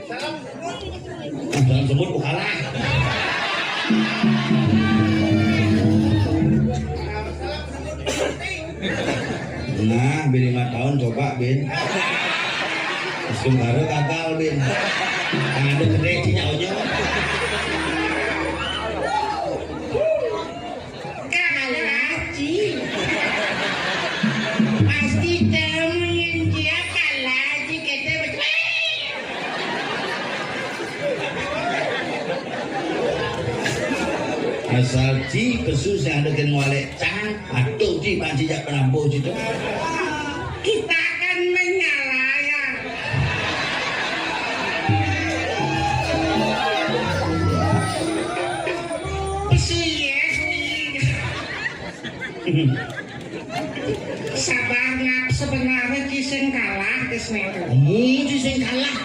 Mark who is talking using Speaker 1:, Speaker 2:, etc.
Speaker 1: Dalam semut bukalah. Nah, bin 5 tahun coba bin. Sungkara gagal bin. Ada gede cinyaunya.
Speaker 2: Pasti kamu yang dia kalah jika dia
Speaker 1: Asal ci pesu saya ada kan walek cang atau ci panci jak penampu situ.
Speaker 2: kita akan mengalah ya. Sabar ngap sebenarnya kisah kalah kisah.
Speaker 1: Kamu ci sing kalah.